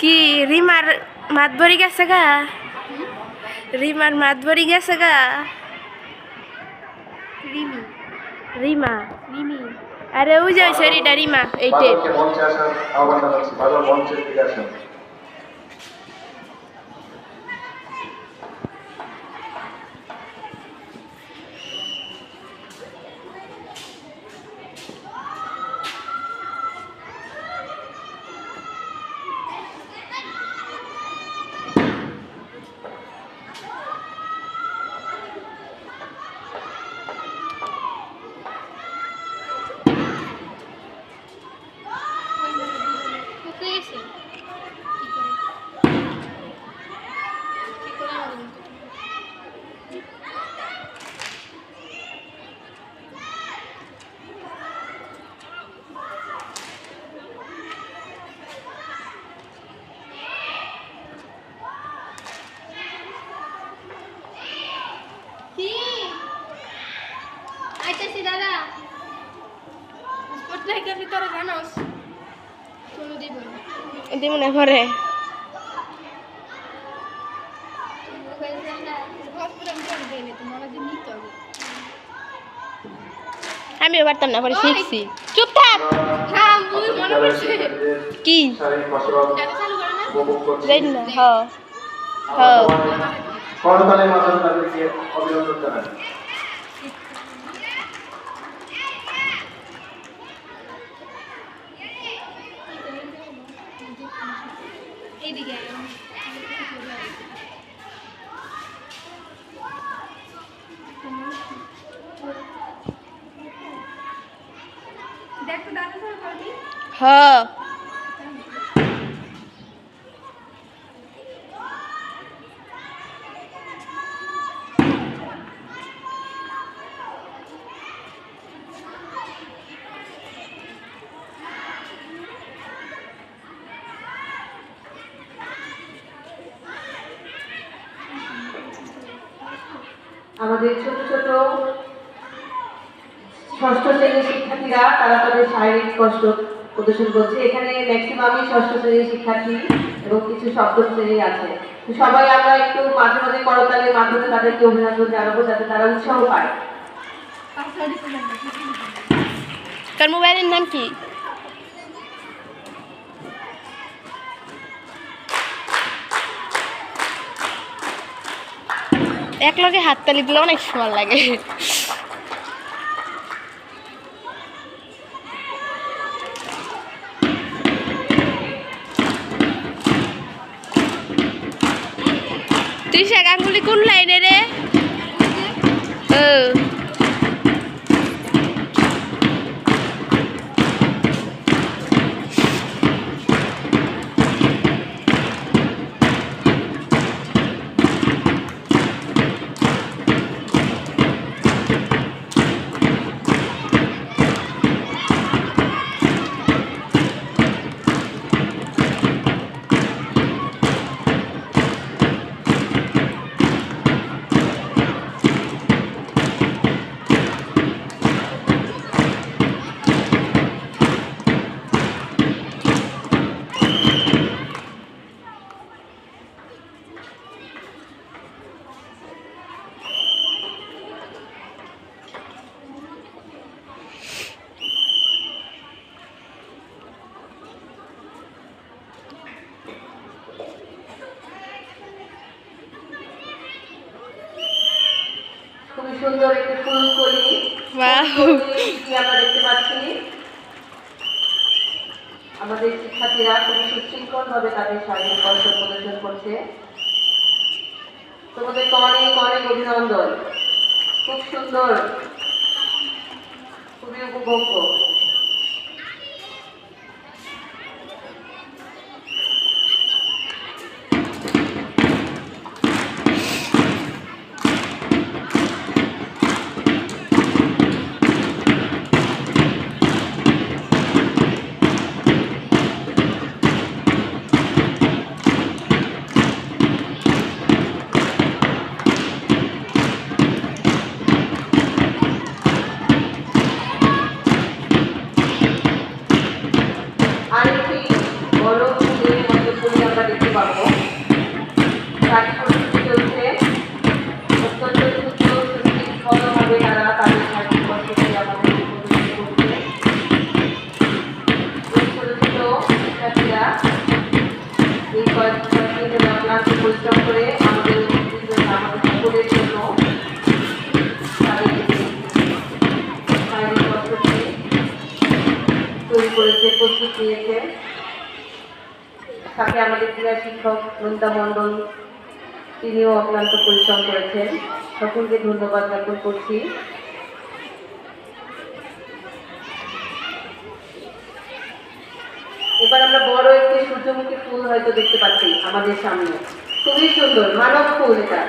কি রিমার মাত ভরি গেছে গা? রিমার মাত ভরি গেছে গা? রিমি রিমা রিমি আরে ওই যে শরীরটা রিমা এইটে মঞ্চে আসার আহ্বান জানাচ্ছি। বাদল মঞ্চের দিকে আসেন। কোথায় গেছে কি করে আমাদের কি আইতাছি দাদা স্পটলাইট এর ভিতরে জানোস চলো দিব এতে মনে পড়ে মোবাইল জানা হসপিটাল করে দেনে তোমার যে নিতে হবে আমিও পারতাম না পরে শিখছি চুপ থাক হ্যাঁ মুই মনে পড়ছে কি শারীরিক কসরত দাদা চালু করে না উপভোগ করছি। জানি না হ হ করতালের মাধ্যমে তাদেরকে অভিনন্দন জানাই। এইদিকে দেখ তো দাদা চালু করবি হ আমাদের ছোট ছোট ষষ্ঠ শ্রেণীর শিক্ষার্থীরা তারা তাদের শারীরিক কষ্ট প্রদর্শন করছে। এখানে ম্যাক্সিমামই ষষ্ঠ শ্রেণীর শিক্ষার্থী এবং কিছু সপ্তম শ্রেণীর আছে। তো সবাই আমরা একটু মাঝে মাঝে করতালের মাধ্যমে তাদেরকে অভিনন্দন জানাবো যাতে তারা উৎসাহ পায়। তোর মোবাইলের নাম কি? এক লগে হাততালি দিলে অনেক সময় লাগে তুই সে গাঙ্গুলি কোন লাইনে রে? ও খুবই সুন্দর একটি ফুলকলি ওয়াও আমরা দেখতে পাচ্ছি। আমাদের শিক্ষার্থীরা খুবই সুশৃঙ্খল ভাবে তাদের শারীরিক কষ্ট প্রদর্শন করছে। তোমাদেরকে অনেক অনেক অভিনন্দন। খুব সুন্দর, খুবই উপভোগ্য। করেছে, প্রস্তুত নিয়েছে। সাথে আমাদের ক্রীড়া শিক্ষক নন্দিতা মণ্ডল, তিনিও অক্লান্ত পরিশ্রম করেছেন। সকলকে ধন্যবাদ জ্ঞাপন করছি। এবার আমরা বড় একটি সূর্যমুখী ফুল হয়তো দেখতে পাচ্ছি আমাদের সামনে। খুবই সুন্দর মানব ফুল এটা।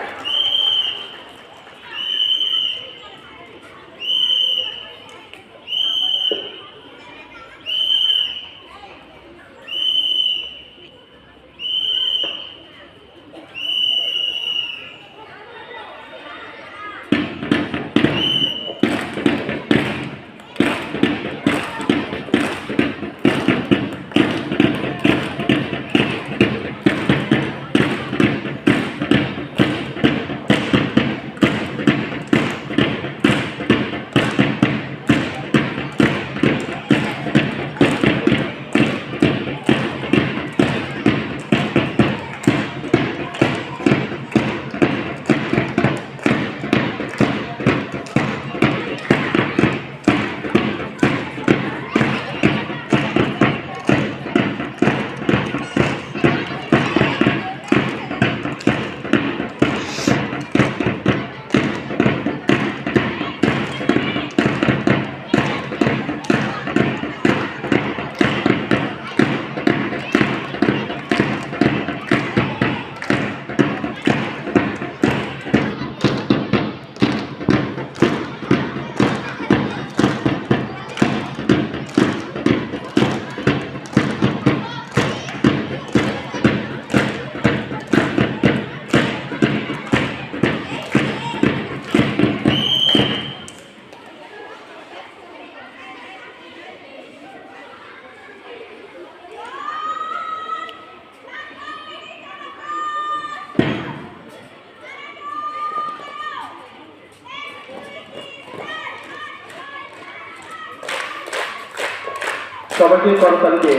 সবাইকে করতালিতে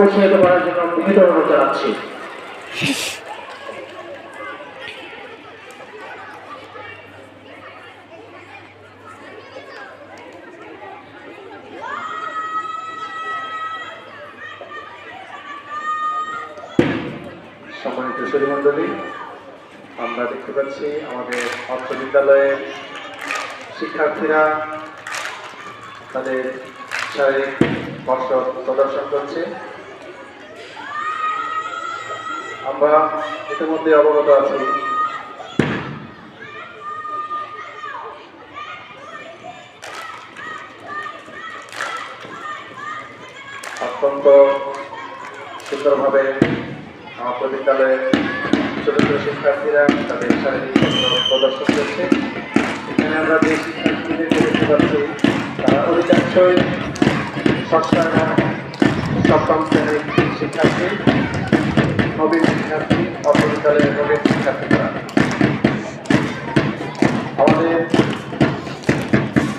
উৎসাহিত করার জন্য বিনীত অনুরোধ জানাচ্ছি। সম্মানিত সুধীমণ্ডলী, আমরা দেখতে পাচ্ছি আমাদের অর্থ বিদ্যালয়ের শিক্ষার্থীরা তাদের শারীরিক কসরত প্রদর্শন করছে। আমরা ইতিমধ্যে অবগত আছি অত্যন্ত সুন্দরভাবে আমাদের বিদ্যালয়ের ছোট ছোট শিক্ষার্থীরা তাদের শারীরিক কসরত প্রদর্শন করছে। এখানে আমরা যে শিক্ষার্থীদের দেখতে পাচ্ছি তারা অধিকাংশই ষষ্ঠ এবং সপ্তম শ্রেণীর শিক্ষার্থী, নবীন শিক্ষার্থী, অর্থ বিদ্যালয়ের নবীন শিক্ষার্থীরা। আমাদের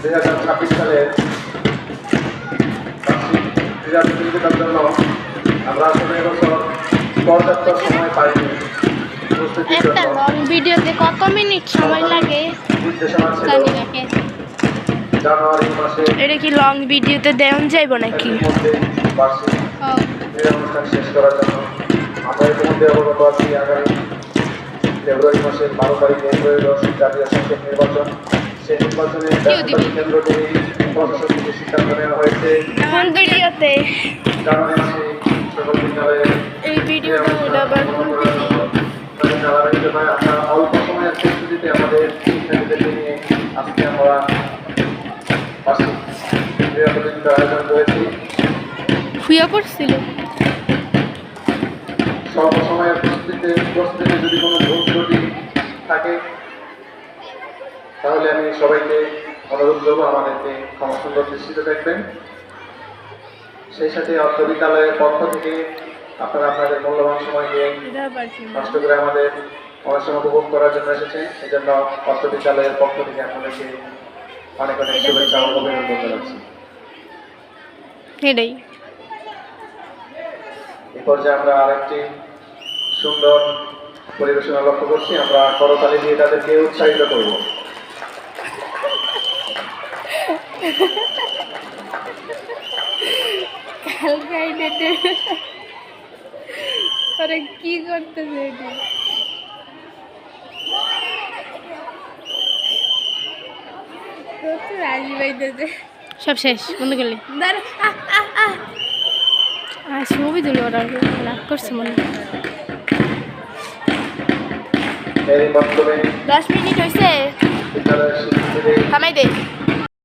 2026 সালের বার্ষিক ক্রীড়া প্রতিযোগিতার জন্য আমরা আসলে এবছর পর্যাপ্ত সময় পাইনি প্রস্তুতির একটা জন্য। লং ভিডিওতে কত মিনিট সময় লাগে নির্দেশনা ছিল তালিকাকে? জানুয়ারি মাসে এটা কি লং ভিডিওতে দেওয়া যাইব নাকি? এর মধ্যে বার্ষিক ক্রীড়া অনুষ্ঠান শেষ করার জন্য আমরা ইতিমধ্যে অবগত আছি আগামী ফেব্রুয়ারি মাসের 12 তারিখে ত্রয়োদশ জাতীয় সংসদ নির্বাচন। সেই নির্বাচনে কেন্দ্র করে প্রশাসন থেকে সিদ্ধান্ত নেওয়া হয়েছে কোন ভিডিওতে? জানুয়ারি মাসে সকল বিদ্যালয়ে এই ভিডিওটা আবার কোন ভিডিও? আমরা অল্প সময়ের প্রস্তুতিতে আমাদের শিক্ষার্থীদেরকে নিয়ে আজকে আমরা বার্ষিক ক্রীড়া প্রতিযোগিতার আয়োজন করেছি। শুয়ে পড়ছিল। স্বল্প সময়ের প্রস্তুতিতে যদি কোনো ভুল ত্রুটি থাকে তাহলে আমি সবাইকে অনুরোধ করবো আমাদেরকে ক্ষমা সুন্দর দৃষ্টিতে দেখবেন। সেই সাথে অর্থ বিদ্যালয়ের পক্ষ থেকে আপনারা আপনাদের মূল্যবান সময়কে নষ্ট করে আমাদের অনুষ্ঠান উপভোগ করার জন্য এসেছেন। এই জন্য অর্থ বিদ্যালয়ের পক্ষ থেকে আপনাদেরকে অনেক অনেক শুভেচ্ছা ও অভিনন্দন জানাচ্ছি। এটাই এই পর্যায়ে আমরা আরেকটি সুন্দর পরিবেশনা লক্ষ্য করছি। আমরা করতালি দিয়ে তাদেরকে উৎসাহিত করব। আরে কি করতেছে এটা? প্রচুর হাসি পাইতেছে। সব শেষ বন্ধ করলি দাঁড়া, ছবি তুলে ওরা রাগ করছে মনে হয়। এই বক্তব্যে 10 মিনিট হয়েছে, বিদ্যালয়ের শিক্ষার্থীদের থামাই দে।